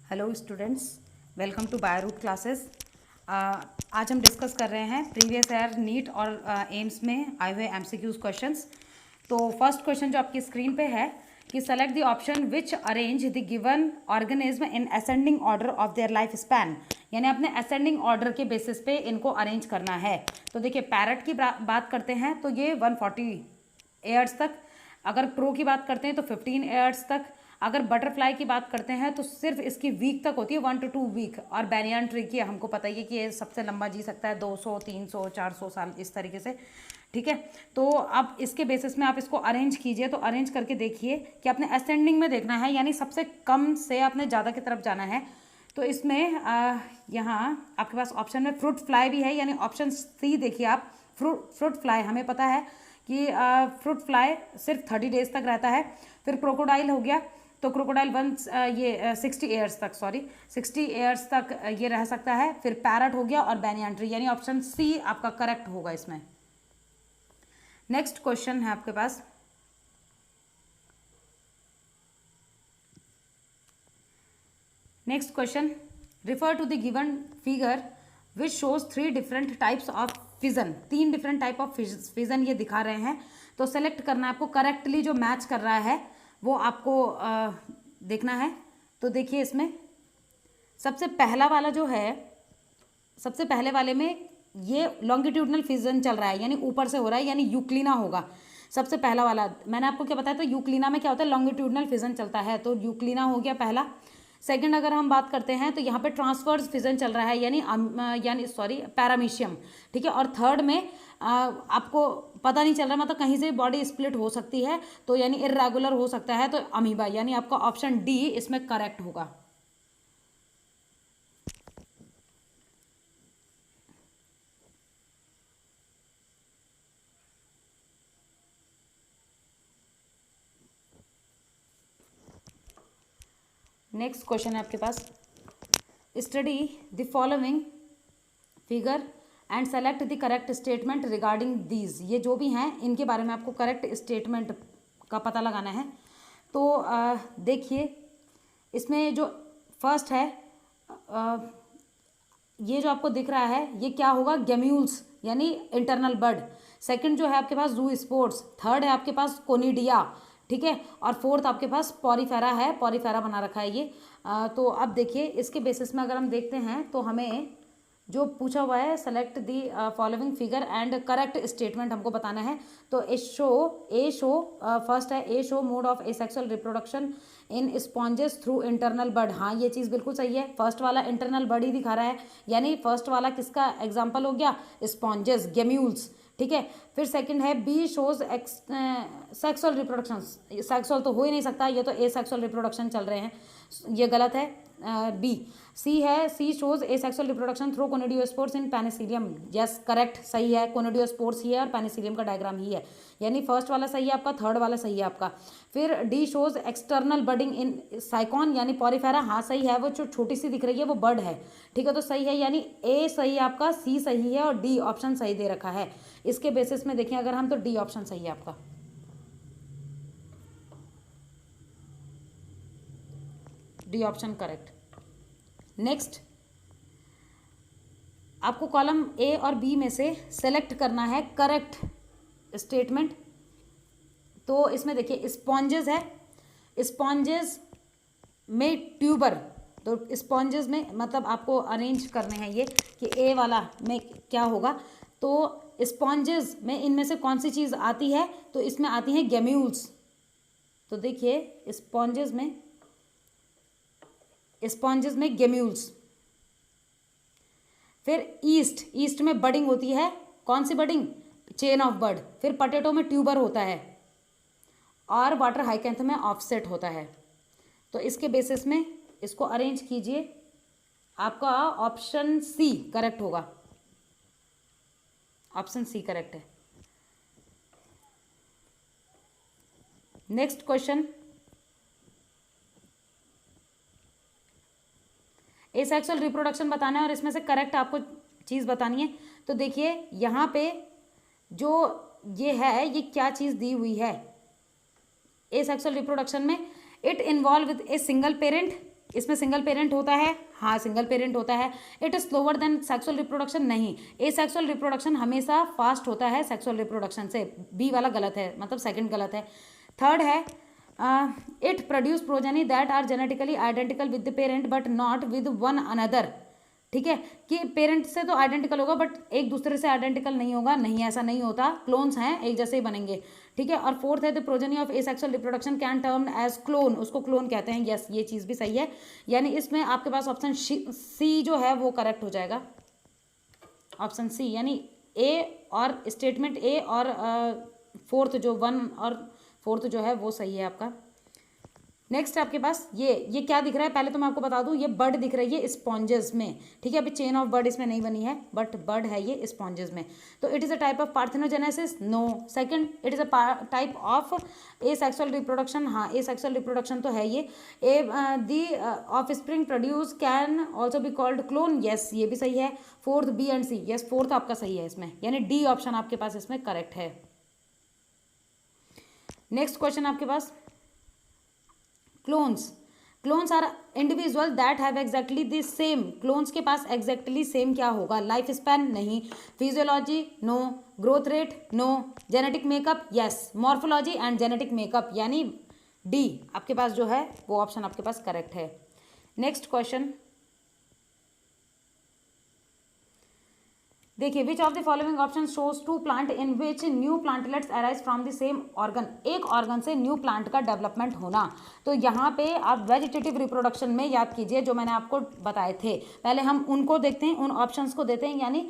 Hello students, welcome to Bioroot classes. आज हम discuss कर रहे हैं प्रीवियस ईयर नीट और एम्स में आए हुए एमसीक्यूज क्वेश्चंस। तो फर्स्ट क्वेश्चन जो आपकी स्क्रीन पे है कि select the option which arrange the given organism in ascending order of their life span, यानी अपने असेंडिंग ऑर्डर के बेसिस पे इनको अरेंज करना है। तो देखिए, पैरट की बात करते हैं तो ये 140 ईयर्स तक, अगर क्रो की बात करते हैं तो 15 ईयर्स तक, अगर बटरफ्लाई की बात करते हैं तो सिर्फ इसकी वीक तक होती है, 1 to 2 वीक। और बैनियन ट्री की हमको पता ही है कि ये सबसे लंबा जी सकता है 200, 300, 400 साल इस तरीके से। ठीक है, तो अब इसके बेसिस में आप इसको अरेंज कीजिए। तो अरेंज करके देखिए कि आपने असेंडिंग में देखना है, यानी सबसे कम से आपने ज़्यादा की तरफ जाना है। तो इसमें यहाँ आपके पास ऑप्शन में फ्रूट फ्लाई भी है, यानी ऑप्शन सी देखिए आप। फ्रूट फ्लाई हमें पता है कि फ्रूट फ्लाई सिर्फ 30 डेज तक रहता है। फिर क्रोकोडाइल हो गया, तो क्रोकोडाइल 60 ईयर्स तक, 60 ईयर्स तक ये रह सकता है। फिर पैरट हो गया और बैनियन ट्री, यानी ऑप्शन सी आपका करेक्ट होगा इसमें। नेक्स्ट क्वेश्चन है आपके पास, next question, refer to the given figure which shows 3 different types of fission. 3 different type of fission ये दिखा रहे हैं। तो सेलेक्ट करना है आपको, करेक्टली जो मैच कर रहा है वो आपको देखना है। तो देखिए, इसमें सबसे पहला वाला जो है, सबसे पहले वाले में ये लॉन्गिट्यूडनल फिजन चल रहा है, यानी ऊपर से हो रहा है, यानी यूक्लिना होगा सबसे पहला वाला। मैंने आपको क्या बताया, तो यूक्लिना में क्या होता है, लॉन्गिट्यूडनल फिजन चलता है, तो यूक्लिना हो गया पहला। सेकंड अगर हम बात करते हैं तो यहाँ पे ट्रांसवर्स फिजन चल रहा है, यानी पैरामीशियम। ठीक है, और थर्ड में आपको पता नहीं चल रहा, मतलब कहीं से बॉडी स्प्लिट हो सकती है, तो यानी इर्रेगुलर हो सकता है, तो अमीबा, यानी आपका ऑप्शन डी इसमें करेक्ट होगा। नेक्स्ट क्वेश्चन है आपके पास, study the following figure and select the correct statement regarding these. ये जो भी हैं इनके बारे में आपको करेक्ट स्टेटमेंट का पता लगाना है। तो देखिए, इसमें जो फर्स्ट है, ये जो आपको दिख रहा है ये क्या होगा, गेम्यूल्स, यानी इंटरनल बर्ड। सेकंड जो है आपके पास जू स्पोर्ट्स। थर्ड है आपके पास कोनिडिया। ठीक है, और फोर्थ आपके पास पॉरीफेरा है, पॉरीफेरा बना रखा है ये। तो अब देखिए, इसके बेसिस में अगर हम देखते हैं तो हमें जो पूछा हुआ है, select the following figure and correct statement हमको बताना है। तो ए शो फर्स्ट है, A show mode of asexual reproduction in sponges through internal bud. हाँ, ये चीज़ बिल्कुल सही है, फर्स्ट वाला इंटरनल बर्ड ही दिखा रहा है, यानी फर्स्ट वाला किसका एग्जाम्पल हो गया, स्पॉन्जेस, गेम्यूल्स। ठीक है, फिर सेकंड है B shows sexual reproduction. Sexual तो हो ही नहीं सकता, ये तो ए सेक्सुअल रिप्रोडक्शन चल रहे हैं, ये गलत है। बी सी है, C shows a sexual reproduction through conidiospores in penicillium. Yes, correct, सही है, कोनिडियोस्पोर्स ही है और पेनिसिलियम का डायग्राम ही है, यानी फर्स्ट वाला सही है आपका, थर्ड वाला सही है आपका। फिर डी शोज एक्सटर्नल बर्डिंग इन साइकॉन, यानी पॉरीफेरा। हाँ सही है, वो जो छोटी सी दिख रही है वो बर्ड है। ठीक है, तो सही है, यानी ए सही है आपका, सी सही है और डी ऑप्शन सही दे रखा है। इसके बेसिस में देखें अगर हम, तो डी ऑप्शन सही है आपका, डी ऑप्शन करेक्ट। नेक्स्ट, आपको कॉलम ए और बी में से सेलेक्ट करना है करेक्ट स्टेटमेंट। तो इसमें देखिए, स्पॉन्जेस है, स्पॉन्जेस में ट्यूबर। तो स्पॉन्जेस में मतलब आपको अरेंज करने हैं ये कि ए वाला में क्या होगा। तो स्पॉन्जेस में इनमें से कौन सी चीज़ आती है, तो इसमें आती हैं गेम्यूल्स। तो देखिए, स्पॉन्जेस में गेम्यूल्स। फिर ईस्ट में बडिंग होती है, कौन सी बडिंग, चेन ऑफ बर्ड। फिर पोटैटो में ट्यूबर होता है और वाटर हाइकेंथ में ऑफसेट होता है। तो इसके बेसिस में इसको अरेंज कीजिए, आपका ऑप्शन सी करेक्ट होगा, ऑप्शन सी करेक्ट है। नेक्स्ट क्वेश्चन, एसेक्सुअल रिप्रोडक्शन बताना है और इसमें से करेक्ट आपको चीज़ बतानी है। तो देखिए, यहाँ पे जो ये है, ये क्या चीज़ दी हुई है एसेक्सुअल रिप्रोडक्शन में, it involve with a single parent इसमें सिंगल पेरेंट होता है, हाँ सिंगल पेरेंट होता है। It is slower then sexual reproduction, नहीं, ए सेक्सुअल रिप्रोडक्शन हमेशा फास्ट होता है सेक्सुअल रिप्रोडक्शन से, बी वाला गलत है, मतलब सेकंड गलत है। थर्ड है it produce progeny that are genetically identical with the parent but not with one another, ठीक है, कि पेरेंट से तो आइडेंटिकल होगा बट एक दूसरे से आइडेंटिकल नहीं होगा, नहीं ऐसा नहीं होता, क्लोन्स हैं एक जैसे ही बनेंगे, ठीक है। और फोर्थ है the progeny of asexual reproduction can term as clone, उसको क्लोन कहते हैं, यस ये चीज़ भी सही है, यानी इसमें आपके पास ऑप्शन सी जो है वो करेक्ट हो जाएगा, ऑप्शन सी, यानी ए और स्टेटमेंट ए और फोर्थ जो वन और फोर्थ जो है वो सही है आपका। नेक्स्ट आपके पास ये क्या दिख रहा है, पहले तो मैं आपको बता दूं, ये बर्ड दिख रही है स्पॉन्जेस में, ठीक है, अभी चेन ऑफ बर्ड इसमें नहीं बनी है बट बर्ड है ये स्पॉन्जेस में। तो it is a type of parthenogenesis, no. Second, it is a type of a sexual reproduction, हाँ ए सेक्सुअल रिप्रोडक्शन तो है ये। A the offspring produce can also be called clone, yes ये भी सही है। Fourth B and C, yes fourth आपका सही है इसमें, यानी डी ऑप्शन आपके पास इसमें करेक्ट है। नेक्स्ट क्वेश्चन आपके पास, clones are individual that have exactly the same, clones के पास एग्जैक्टली सेम क्या होगा, लाइफ स्पैन, नहीं, physiology, no, growth rate, no, genetic makeup, yes, morphology and genetic makeup, यानी डी आपके पास जो है वो ऑप्शन आपके पास करेक्ट है। नेक्स्ट क्वेश्चन देखिए, which of the following option shows two plant in which new plantlets arise from the same organ, एक ऑर्गन से न्यू प्लांट का डेवलपमेंट होना। तो यहाँ पे आप वेजिटेटिव रिप्रोडक्शन में याद कीजिए जो मैंने आपको बताए थे, पहले हम उनको देखते हैं, उन ऑप्शंस को देते हैं, यानी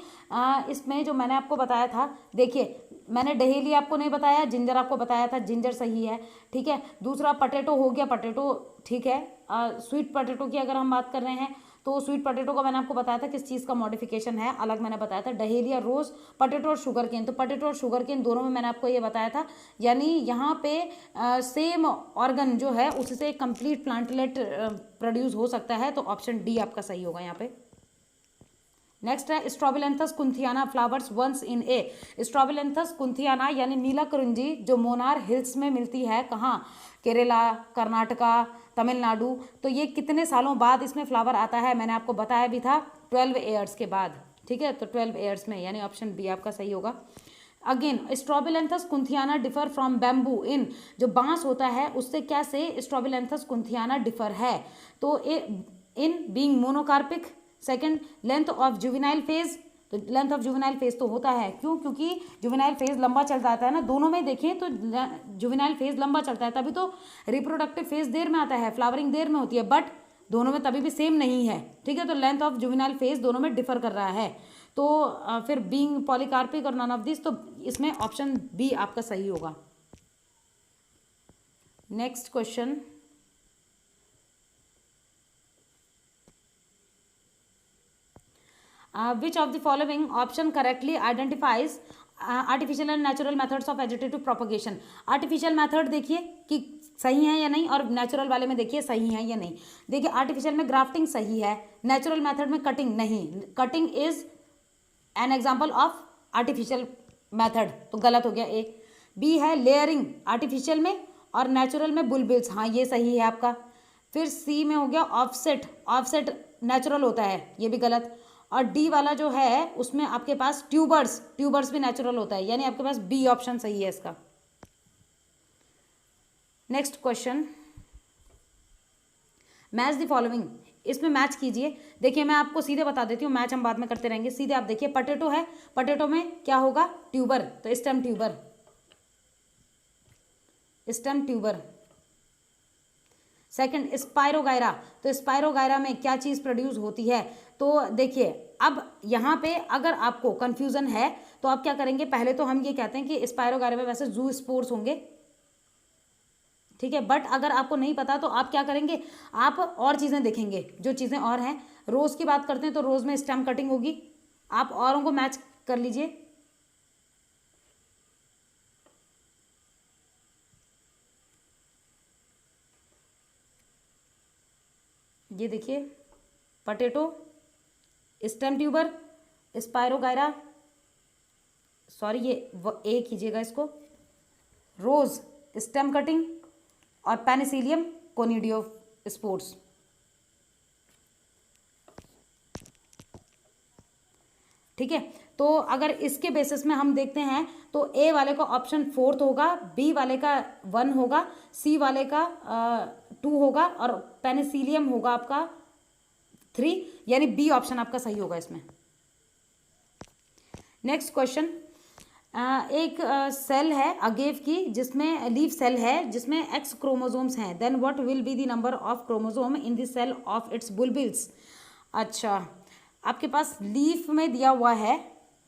इसमें जो मैंने आपको बताया था, देखिए मैंने डहेली आपको नहीं बताया, जिंजर आपको बताया था, जिंजर सही है, ठीक है। दूसरा पटेटो हो गया, पटेटो ठीक है। स्वीट पटेटो की अगर हम बात कर रहे हैं तो स्वीट पटेटो का मैंने आपको बताया था किस चीज़ का मॉडिफिकेशन है, अलग मैंने बताया था, डहेलिया, रोज, पटेटो और शुगर केन। तो पटेटो और शुगर केन दोनों में मैंने आपको ये बताया था, यानी यहाँ पे सेम ऑर्गन जो है उससे कंप्लीट प्लांटलेट प्रोड्यूस हो सकता है, तो ऑप्शन डी आपका सही होगा यहाँ पे। नेक्स्ट है स्ट्रॉबिलेंथस कुंथियाना फ्लावर्स वंस इन ए, स्ट्रॉबिलेंथस कुंथियाना यानी नीला कुरिंजी जो मोनार हिल्स में मिलती है, कहाँ, केरला, कर्नाटका, तमिलनाडु। तो ये कितने सालों बाद इसमें फ्लावर आता है, मैंने आपको बताया भी था 12 ईयर्स के बाद, ठीक है, तो 12 ईयर्स में, यानी ऑप्शन बी आपका सही होगा। Again Strobilanthes kunthiana differ from bamboo in, जो बांस होता है उससे क्या से स्ट्रॉबिलेंथस कुंथियाना डिफर है, तो in being monocarpic. Second, length of juvenile phase, तो लेंथ ऑफ जुवेनाइल फेज तो होता है, क्यों, क्योंकि जुवेनाइल फेज लंबा चल जाता है ना, दोनों में देखें तो जुवेनाइल फेज लंबा चलता है, तभी तो रिप्रोडक्टिव फेज देर में आता है, फ्लावरिंग देर में होती है, बट दोनों में तभी भी सेम नहीं है, ठीक है। तो लेंथ ऑफ जुवेनाइल फेज दोनों में डिफर कर रहा है, तो फिर बीइंग पॉलीकार्पिक और नन ऑफ दिस, तो इसमें ऑप्शन बी आपका सही होगा। Next question, which of the following option correctly identifies artificial and natural methods of vegetative propagation. Artificial method देखिए कि सही है या नहीं, और नेचुरल वाले में देखिए सही है या नहीं। देखिए आर्टिफिशियल में ग्राफ्टिंग सही है, नेचुरल मेथड में कटिंग नहीं, cutting is an example of artificial method, तो गलत हो गया ए। बी है लेयरिंग आर्टिफिशियल में और नेचुरल में बुलबिल्स, हाँ ये सही है आपका। फिर सी में हो गया ऑफसेट, ऑफसेट नेचुरल होता है, ये भी गलत। और डी वाला जो है उसमें आपके पास ट्यूबर्स, ट्यूबर्स भी नेचुरल होता है, यानी आपके पास बी ऑप्शन सही है इसका। Next question, match the following, इसमें मैच कीजिए। देखिए मैं आपको सीधे बता देती हूँ, मैच हम बाद में करते रहेंगे। सीधे आप देखिए पटेटो है, पटेटो में क्या होगा, ट्यूबर, तो stem tuber, stem tuber. Second spirogyra, तो स्पाइरोगायरा में क्या चीज़ प्रोड्यूस होती है, तो देखिए अब यहाँ पे अगर आपको कंफ्यूजन है तो आप क्या करेंगे, पहले तो हम ये कहते हैं कि स्पाइरोगायरा में वैसे जू स्पोर्स होंगे, ठीक है, बट अगर आपको नहीं पता तो आप क्या करेंगे, आप और चीज़ें देखेंगे, जो चीज़ें और हैं। रोज़ की बात करते हैं तो रोज़ में स्टेम कटिंग होगी, आप औरों को मैच कर लीजिए। ये देखिए potato, stem tuber, spirogyra, sorry ये ए कीजिएगा इसको, रोज स्टेम कटिंग और पेनिसिलियम कोनिडियोस्पोर्स। ठीक है, तो अगर इसके बेसिस में हम देखते हैं तो ए वाले का ऑप्शन 4 होगा, बी वाले का 1 होगा, सी वाले का 2 होगा और पेनिसिलियम होगा आपका 3, यानी बी ऑप्शन आपका सही होगा इसमें। नेक्स्ट क्वेश्चन, एक सेल है अगेव की जिसमें लीफ सेल है जिसमें एक्स क्रोमोसोम्स हैं, then what will be the number of chromosome in the cell of its bulbils. अच्छा, आपके पास लीफ में दिया हुआ है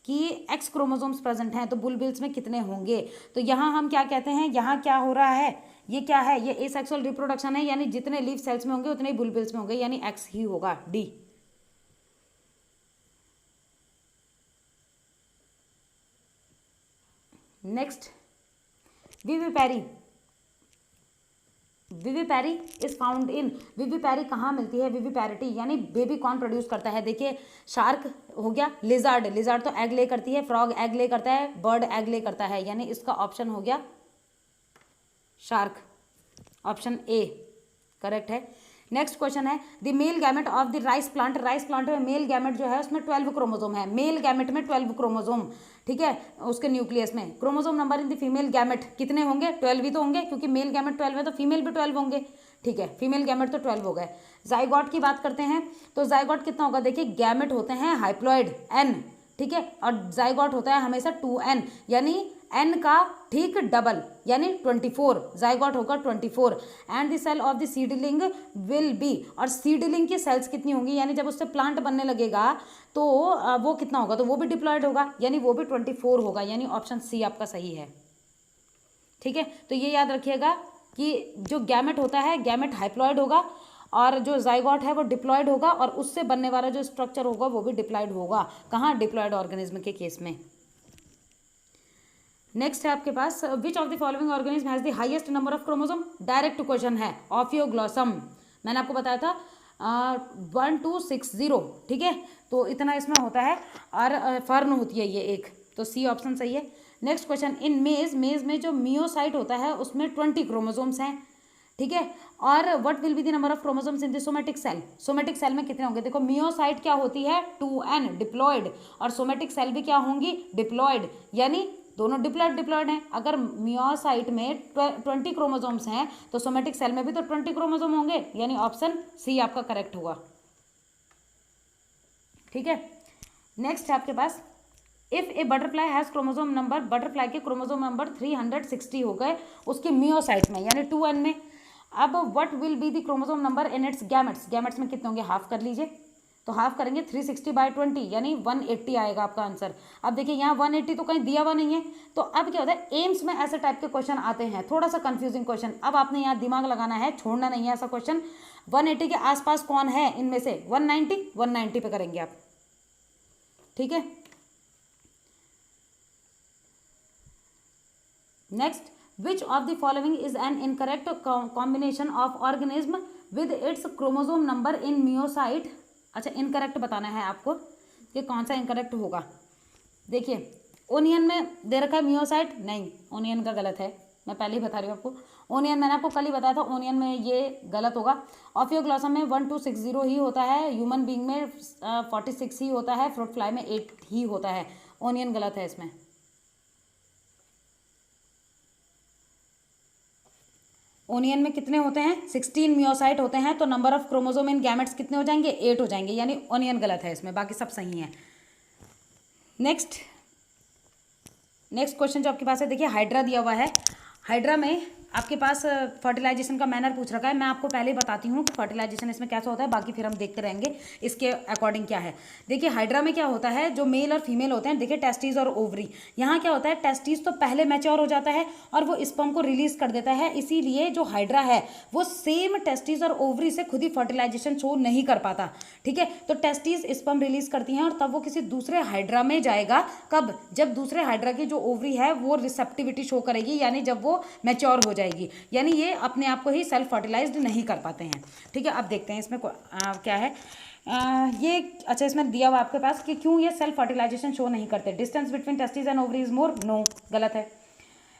कि एक्स क्रोमोसोम्स प्रेजेंट हैं, तो बुलबिल्स में कितने होंगे। तो यहाँ हम क्या कहते हैं, यहाँ क्या हो रहा है, ये क्या है, ये एसेक्सुअल रिप्रोडक्शन है, यानी जितने लीफ सेल्स में होंगे उतने ही बुलबिल्स में होंगे, यानी एक्स ही होगा, D. Next, vivipary. Vivipary is found in, vivipary कहाँ मिलती है, विविपैरिटी यानी बेबी कौन प्रोड्यूस करता है। देखिए शार्क हो गया, लिजार्ड, लिजार्ड तो एग ले करती है, फ्रॉग एग ले करता है, बर्ड एग ले करता है, यानी इसका ऑप्शन हो गया शार्क, ऑप्शन ए करेक्ट है। नेक्स्ट क्वेश्चन है, the male gamete of the rice plant. Rice plant में मेल गैमेट जो है उसमें 12 क्रोमोसोम है, मेल गैमेट में 12 क्रोमोसोम, ठीक है, उसके न्यूक्लियस में। Chromosome number in the female gamete कितने होंगे, 12 ही तो होंगे, क्योंकि मेल गैमेट 12 है तो फीमेल भी 12 होंगे, ठीक है, फीमेल गैमेट तो 12 हो गए। जाइगोट की बात करते हैं तो जाइगोट कितना होगा, देखिए गैमेट होते हैं हाइप्लॉइड n, ठीक है, और जाइगोट होता है हमेशा 2n, यानी n का ठीक डबल, यानी 24, जाइगोट होगा 24। And the cell of the seedling will be, और सीडलिंग की सेल्स कितनी होंगी, यानी जब उससे प्लांट बनने लगेगा तो वो कितना होगा, तो वो भी डिप्लॉयड होगा, यानी वो भी 24 होगा, यानी ऑप्शन सी आपका सही है, ठीक है। तो ये याद रखिएगा कि जो गैमेट होता है, गैमेट हाइप्लॉइड होगा और जो जाइगोट है वो डिप्लॉयड होगा, और उससे बनने वाला जो स्ट्रक्चर होगा वो भी डिप्लॉयड होगा, कहाँ, डिप्लॉयड ऑर्गेनिज्म के केस में। नेक्स्ट है आपके पास, which of the following organism has the highest number of chromosome. Direct question है, ऑफियोग्लॉसम, मैंने आपको बताया था 1260, ठीक है, तो इतना इसमें होता है, और फर्न होती है ये एक, तो सी ऑप्शन सही है। नेक्स्ट क्वेश्चन, इन मेज, मेज में जो मियोसाइट होता है उसमें 20 क्रोमोसोम्स हैं, ठीक है, और what will be the number of chromosomes in the somatic cell. Somatic cell में कितने होंगे, देखो मियोसाइट क्या होती है 2n डिप्लॉयड, और सोमेटिक सेल भी क्या होंगी डिप्लॉयड, यानी दोनों डिप्लॉयड हैं। अगर मियोसाइट में 20 क्रोमोसोम्स हैं तो सोमेटिक सेल में भी तो 20 क्रोमोसोम होंगे, यानी ऑप्शन सी आपका करेक्ट होगा, ठीक है। नेक्स्ट है आपके पास, if a butterfly has chromosome number, butterfly के क्रोमोसोम नंबर 360 हो गए उसके मियोसाइट में, यानी 2n में। अब what will be the chromosome number in its gametes, gametes में कितने होंगे, हाफ कर लीजिए, तो हाफ करेंगे 360/20, यानी 180 आएगा आपका आंसर। अब देखिए यहाँ 180 तो कहीं दिया हुआ नहीं है, तो अब क्या होता है, एम्स में ऐसे टाइप के क्वेश्चन आते हैं, थोड़ा सा कंफ्यूजिंग क्वेश्चन, अब आपने यहाँ दिमाग लगाना है, छोड़ना नहीं है ऐसा क्वेश्चन। 180 के आसपास कौन है इनमें से, 190 पे करेंगे आप, ठीक है। Next, which of the following is an incorrect combination of organism with its chromosome number in meiocyte. अच्छा, इनकरेक्ट बताना है आपको कि कौन सा इनकरेक्ट होगा। देखिए ओनियन में दे रखा है मियोसाइट, नहीं ओनियन का गलत है, मैं पहले ही बता रही हूँ आपको, ओनियन मैंने आपको कल ही बताया था, ओनियन में ये गलत होगा। ऑफियोग्लॉसम में 1260 ही होता है, ह्यूमन बींग में 46 ही होता है, फ्रूट फ्लाई में 8 ही होता है, ओनियन गलत है इसमें। ओनियन में कितने होते हैं, 16 मियोसाइट होते हैं, तो number of chromosome in gametes कितने हो जाएंगे, 8 हो जाएंगे, यानी ओनियन गलत है इसमें, बाकी सब सही हैं। नेक्स्ट क्वेश्चन जो आपके पास है, देखिए हाइड्रा दिया हुआ है, हाइड्रा में आपके पास फर्टिलाइजेशन का मैनर पूछ रखा है। मैं आपको पहले ही बताती हूँ कि फर्टिलाइजेशन इसमें कैसा होता है, बाकी फिर हम देखते रहेंगे इसके अकॉर्डिंग क्या है। देखिए हाइड्रा में क्या होता है, जो मेल और फीमेल होते हैं, देखिए टेस्टिस और ओवरी, यहाँ क्या होता है, टेस्टिस तो पहले मैच्योर हो जाता है और वो स्पर्म को रिलीज कर देता है, इसीलिए जो हाइड्रा है वो सेम टेस्टिस और ओवरी से खुद ही फर्टिलाइजेशन शो नहीं कर पाता, ठीक है। तो टेस्टिस स्पर्म रिलीज करती हैं और तब वो किसी दूसरे हाइड्रा में जाएगा, कब, जब दूसरे हाइड्रा की जो ओवरी है वो रिसेप्टिविटी शो करेगी, यानी जब वो मैच्योर हो जाएगी, यानी ये अपने आप को ही सेल्फ फर्टिलाइज्ड नहीं कर पाते हैं, ठीक है। अब देखते हैं इसमें क्या है, ये अच्छा इसमें दिया हुआ आपके पास कि क्यों ये सेल्फ फर्टिलाइजेशन शो नहीं करते। Distance between testis and ovary is more, no गलत है।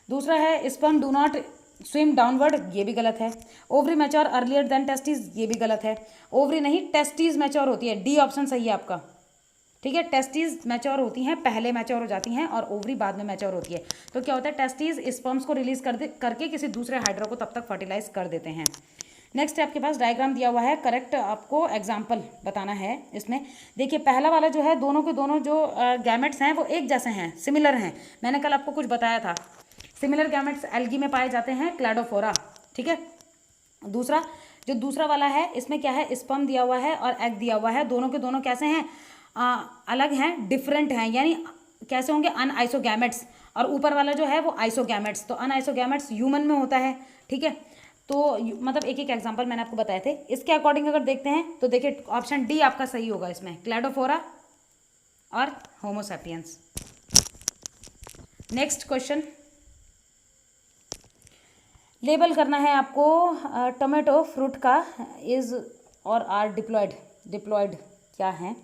दूसरा है sperm do not swim downward, ये भी गलत है। Ovary mature earlier than testis, ये भी गलत है। ओवरी नहीं टेस्टिस मैच्योर होती है, डी ऑप्शन सही है आपका, ठीक है। टेस्टीज मैच्योर होती हैं, पहले मैच्योर हो जाती हैं और ओवरी बाद में मैच्योर होती है। तो क्या होता है, टेस्टीज स्पर्म्स को रिलीज करके किसी दूसरे हाइड्रा को तब तक फर्टिलाइज कर देते हैं। नेक्स्ट है आपके पास डायग्राम दिया हुआ है, करेक्ट आपको एग्जाम्पल बताना है इसमें। देखिए पहला वाला जो है, दोनों के दोनों जो गैमेट्स हैं वो एक जैसे हैं, सिमिलर हैं। मैंने कल आपको कुछ बताया था, सिमिलर गैमेट्स एल्गी में पाए जाते हैं, क्लैडोफोरा। ठीक है। दूसरा जो दूसरा वाला है, इसमें क्या है, स्पर्म दिया हुआ है और एग दिया हुआ है, दोनों के दोनों कैसे हैं, अलग हैं, डिफरेंट हैं, यानी कैसे होंगे, अनआइसोगैमेट्स। और ऊपर वाला जो है वो आइसोगैमेट्स। तो अनआइसोगैमेट्स ह्यूमन में होता है। ठीक है। तो मतलब एक एक एग्जांपल मैंने आपको बताए थे। इसके अकॉर्डिंग अगर देखते हैं तो देखिए ऑप्शन डी आपका सही होगा इसमें, क्लैडोफोरा और होमोसैपियंस। नेक्स्ट क्वेश्चन, लेबल करना है आपको टोमेटो फ्रूट का, इज और आर डिप्लॉयड। डिप्लॉयड क्या है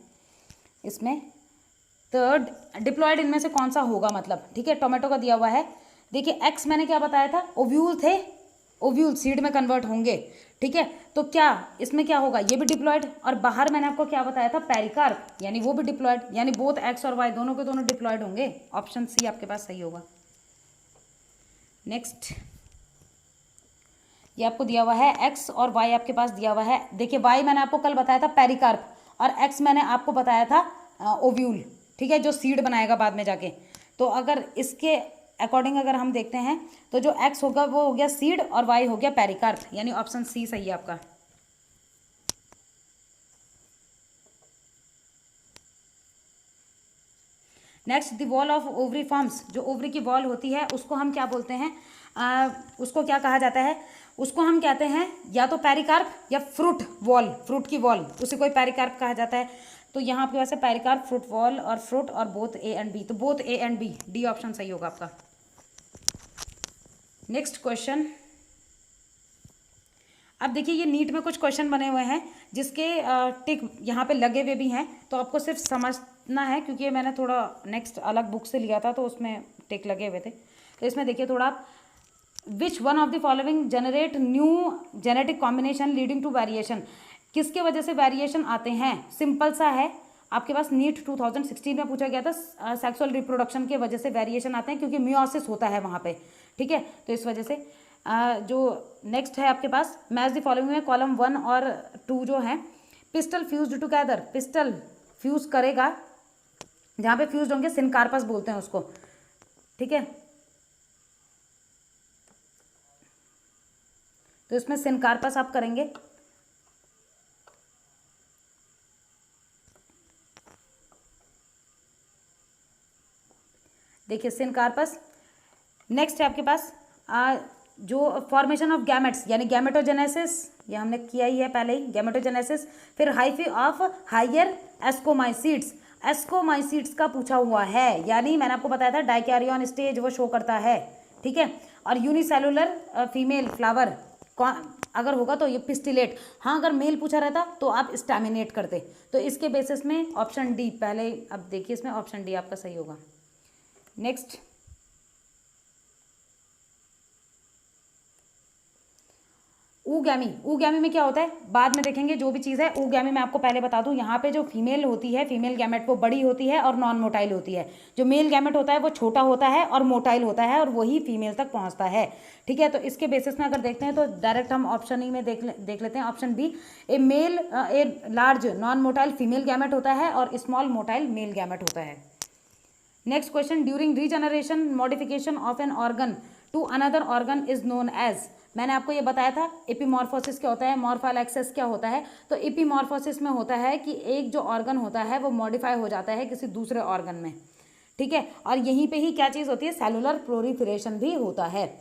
इसमें, तो डिप्लॉयड इनमें से कौन सा होगा मतलब। ठीक है, टोमेटो का दिया हुआ है। देखिए एक्स मैंने क्या बताया था, ओव्यूल थे, ओव्यूल सीड में कन्वर्ट होंगे। ठीक है, तो क्या इसमें क्या होगा, ये भी डिप्लॉयड। और बाहर मैंने आपको क्या बताया था, पेरिकार्प, यानी वो भी डिप्लॉयड, यानी बोथ एक्स और वाई दोनों के दोनों डिप्लॉयड होंगे। ऑप्शन सी आपके पास सही होगा। नेक्स्ट, ये आपको दिया हुआ है एक्स और वाई आपके पास दिया हुआ है। देखिए वाई मैंने आपको कल बताया था पेरिकार्प, और एक्स मैंने आपको बताया था ओव्यूल। ठीक है, जो सीड बनाएगा बाद में जाके। तो अगर इसके अकॉर्डिंग अगर हम देखते हैं तो जो एक्स होगा वो हो गया सीड और वाई हो गया पेरिकार्प, यानी ऑप्शन सी सही है आपका। Next, the wall of ovary forms, जो ओवरी की वॉल होती है उसको हम क्या बोलते हैं, उसको क्या कहा जाता है, उसको हम कहते हैं या तो पेरिकार्प या फ्रूट वॉल, फ्रूट की वॉल, उसे कोई पेरिकार्प कहा जाता है। तो यहाँ आपके पास है पेरिकार्प, फ्रूट वॉल और फ्रूट, और बोथ ए एंड बी, तो both A and B, D option सही होगा आपका। नेक्स्ट क्वेश्चन, अब देखिए ये नीट में कुछ क्वेश्चन बने हुए हैं जिसके टिक यहाँ पे लगे हुए भी हैं, तो आपको सिर्फ समझना है, क्योंकि ये मैंने थोड़ा नेक्स्ट अलग बुक से लिया था तो उसमें टिक लगे हुए थे। तो इसमें देखिए थोड़ा, which one of the following generate new genetic combination leading to variation, किसके वजह से वेरिएशन आते हैं। सिंपल सा है, आपके पास नीट 2016 में पूछा गया था, सेक्सुअल रिप्रोडक्शन के वजह से वेरिएशन आते हैं, क्योंकि मियोसिस होता है वहाँ पे। ठीक है, तो इस वजह से जो नेक्स्ट है आपके पास, मैच द फॉलोइंग में कॉलम 1 और 2 जो है, pistol fused together, pistol fuse करेगा, जहाँ पे फ्यूज होंगे सिनकार्पस बोलते हैं उसको। ठीक है, तो इसमें सिनकार्पस आप करेंगे। देखिए सिनकार्पस। नेक्स्ट है आपके पास जो फॉर्मेशन ऑफ गैमेट्स, यानी गैमेटोजेनेसिस, ये हमने किया ही है पहले ही, गैमेटोजेनेसिस। फिर hyphae of higher ascomycetes, ascomycetes का पूछा हुआ है, यानी मैंने आपको बताया था डाइकैरियन स्टेज वो शो करता है। ठीक है, और यूनिसेलुलर फीमेल फ्लावर अगर होगा तो ये पिस्टिलेट। हाँ, अगर मेल पूछा रहता तो आप स्टैमिनेट करते। तो इसके बेसिस में ऑप्शन डी पहले, अब देखिए इसमें ऑप्शन डी आपका सही होगा। नेक्स्ट, ऊगैमी, ऊगैमी में क्या होता है बाद में देखेंगे जो भी चीज़ है। ऊगैमी में आपको पहले बता दूं, यहाँ पे जो फीमेल होती है, फीमेल गैमेट, वो बड़ी होती है और नॉन मोटाइल होती है। जो मेल गैमेट होता है वो छोटा होता है और मोटाइल होता है, और वही फीमेल तक पहुँचता है। ठीक है, तो इसके बेसिस में अगर देखते हैं तो डायरेक्ट हम ऑप्शन ई में देख लेते हैं, option B, a large non motile female gamete होता है और स्मॉल मोटाइल मेल गैमेट होता है। Next question, during regeneration modification of an organ to another organ is known as, मैंने आपको ये बताया था एपीमॉर्फोसिस क्या होता है, मॉर्फोलैक्सिस क्या होता है। तो एपीमॉर्फोसिस में होता है कि एक जो ऑर्गन होता है वो मॉडिफाई हो जाता है किसी दूसरे ऑर्गन में। ठीक है, और यहीं पे ही क्या चीज़ होती है, सेलुलर प्लोरीफरेशन भी होता है।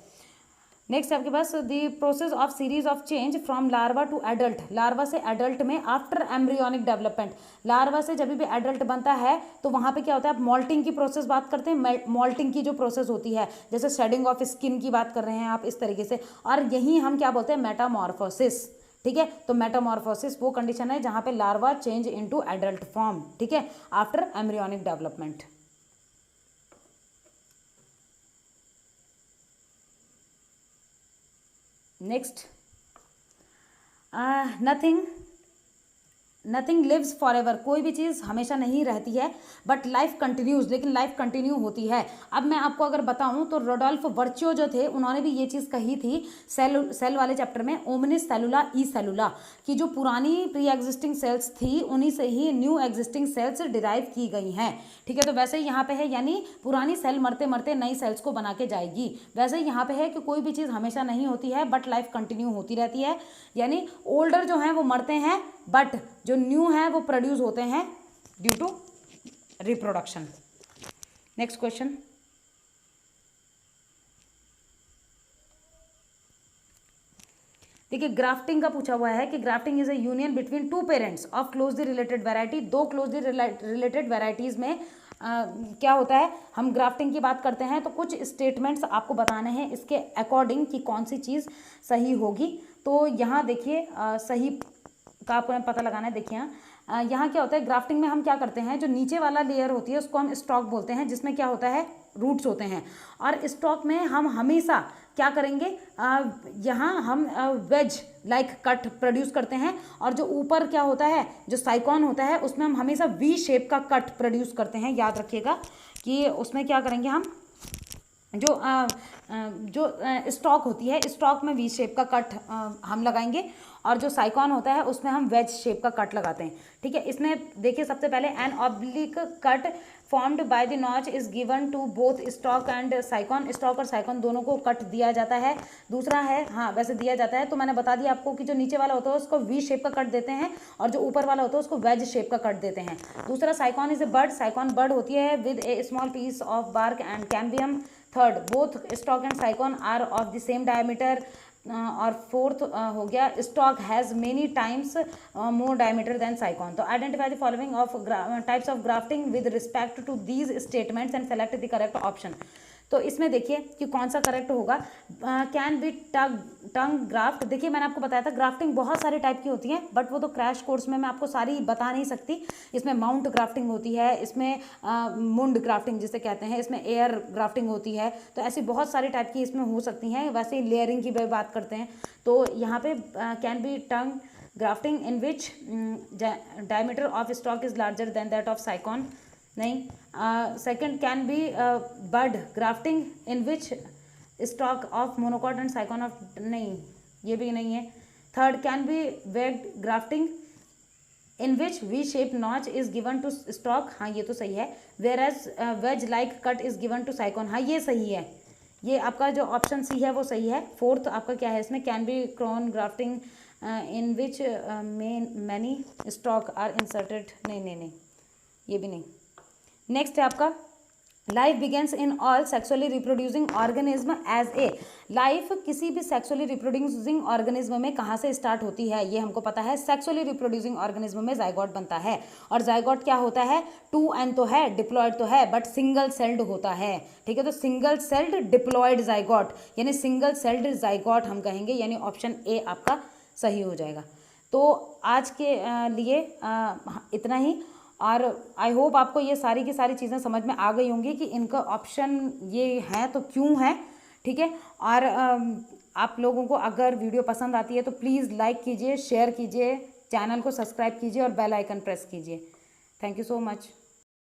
नेक्स्ट आपके पास the process of series of change from larva to adult, larva से एडल्ट में आफ्टर एम्ब्रियोनिक डेवलपमेंट, लार्वा से जब भी एडल्ट बनता है तो वहाँ पे क्या होता है, आप मॉल्टिंग की प्रोसेस बात करते हैं, मॉल्टिंग की जो प्रोसेस होती है, जैसे शेडिंग ऑफ स्किन की बात कर रहे हैं आप इस तरीके से, और यही हम क्या बोलते हैं, मेटामॉर्फोसिस। ठीक है, तो मेटामॉर्फोसिस वो कंडीशन है जहाँ पे larva change into adult form, ठीक है, after embryonic development. Next, nothing nothing lives for ever, कोई भी चीज़ हमेशा नहीं रहती है, बट लाइफ कंटिन्यूज, लेकिन लाइफ कंटिन्यू होती है। अब मैं आपको अगर बताऊं तो रोडोल्फ वर्च्यो जो थे उन्होंने भी ये चीज़ कही थी सेल वाले चैप्टर में, ओमनिस सेलुला ई सेलुला, कि जो पुरानी प्री एग्जिस्टिंग सेल्स थी उन्हीं से ही न्यू एग्जिस्टिंग सेल्स डिराइव की गई हैं। ठीक है, तो वैसे ही यहाँ पे है, यानी पुरानी सेल मरते मरते नई सेल्स को बना के जाएगी। वैसे ही यहाँ पे है कि कोई भी चीज़ हमेशा नहीं होती है, बट लाइफ कंटिन्यू होती रहती है, यानी ओल्डर जो हैं वो मरते हैं, बट जो न्यू है वो प्रोड्यूस होते हैं due to reproduction. Next question, देखिए ग्राफ्टिंग का पूछा हुआ है कि grafting is a union between two parents of closely related variety. दो क्लोजली रिलेटेड वैरायटीज में क्या होता है, हम ग्राफ्टिंग की बात करते हैं तो कुछ स्टेटमेंट्स आपको बताने हैं इसके अकॉर्डिंग कि कौन सी चीज़ सही होगी। तो यहाँ देखिए सही का आपको पता लगाना है। देखिए यहाँ क्या होता है, ग्राफ्टिंग में हम क्या करते हैं, जो नीचे वाला लेयर होती है उसको हम स्टॉक बोलते हैं, जिसमें क्या होता है रूट्स होते हैं, और स्टॉक में हम हमेशा क्या करेंगे, यहाँ हम वेज लाइक कट प्रोड्यूस करते हैं, और जो ऊपर क्या होता है जो साइकॉन होता है उसमें हम हमेशा वी शेप का कट प्रोड्यूस करते हैं। याद रखिएगा कि उसमें क्या करेंगे हम, जो स्टॉक होती है स्टॉक में वी शेप का कट हम लगाएंगे, और जो साइकॉन होता है उसमें हम वेज शेप का कट लगाते हैं। ठीक है, इसमें देखिए सबसे पहले an oblique cut formed by the notch is given to both stock and scion, stock और साइकॉन दोनों को कट दिया जाता है। दूसरा है, हाँ वैसे दिया जाता है, तो मैंने बता दिया आपको कि जो नीचे वाला होता है उसको वी शेप का कट देते हैं, और जो ऊपर वाला होता है उसको वेज शेप का कट देते हैं। दूसरा scion is a bud, scion bud होती है with a small piece of bark and cambium. Third, both stock and scion are of the same diameter, और फोर्थ हो गया stock has many times more diameter than scion. तो identify the following of types of grafting with respect to these statements and select the correct option. तो इसमें देखिए कि कौन सा करेक्ट होगा। कैन बी टंग ग्राफ्ट, देखिए मैंने आपको बताया था ग्राफ्टिंग बहुत सारे टाइप की होती है, बट वो तो क्रैश कोर्स में मैं आपको सारी बता नहीं सकती। इसमें माउंट ग्राफ्टिंग होती है, इसमें मुंड ग्राफ्टिंग जिसे कहते हैं, इसमें एयर ग्राफ्टिंग होती है, तो ऐसी बहुत सारी टाइप की इसमें हो सकती हैं। वैसे ही लेयरिंग की बात करते हैं तो यहाँ पे can be tongue grafting in which diameter of stock is larger than that of scion, नहीं। Second, can be bud grafting in which stock of monocot and scion of, नहीं ये भी नहीं है। थर्ड, कैन बी वेग्ड grafting in which V shape notch is given to stock, हाँ ये तो सही है। Whereas wedge like cut is given to scion, हाँ ये सही है, ये आपका जो ऑप्शन सी है वो सही है। फोर्थ आपका क्या है इसमें, can be crown grafting in which many stock are inserted, नहीं ये भी नहीं। नेक्स्ट है आपका life begins in all sexually reproducing organism as a, life किसी भी सेक्सुअली रिप्रोड्यूसिंग ऑर्गेनिज्म में कहाँ से स्टार्ट होती है ये हमको पता है। सेक्सुअली रिप्रोड्यूसिंग ऑर्गेनिज्म में जाइगोट बनता है, और जाइगोट क्या होता है, 2n तो है, डिप्लॉयड तो है, बट सिंगल सेल्ड होता है। ठीक है, तो सिंगल सेल्ड डिप्लॉयड जाइगोट यानी सिंगल सेल्ड जाइगोट हम कहेंगे, यानी ऑप्शन ए आपका सही हो जाएगा। तो आज के लिए इतना ही, और आई होप आपको ये सारी की सारी चीज़ें समझ में आ गई होंगी कि इनका ऑप्शन ये है तो क्यों है। ठीक है, और आप लोगों को अगर वीडियो पसंद आती है तो प्लीज़ लाइक कीजिए, शेयर कीजिए, चैनल को सब्सक्राइब कीजिए और बेल आइकन प्रेस कीजिए। Thank you so much.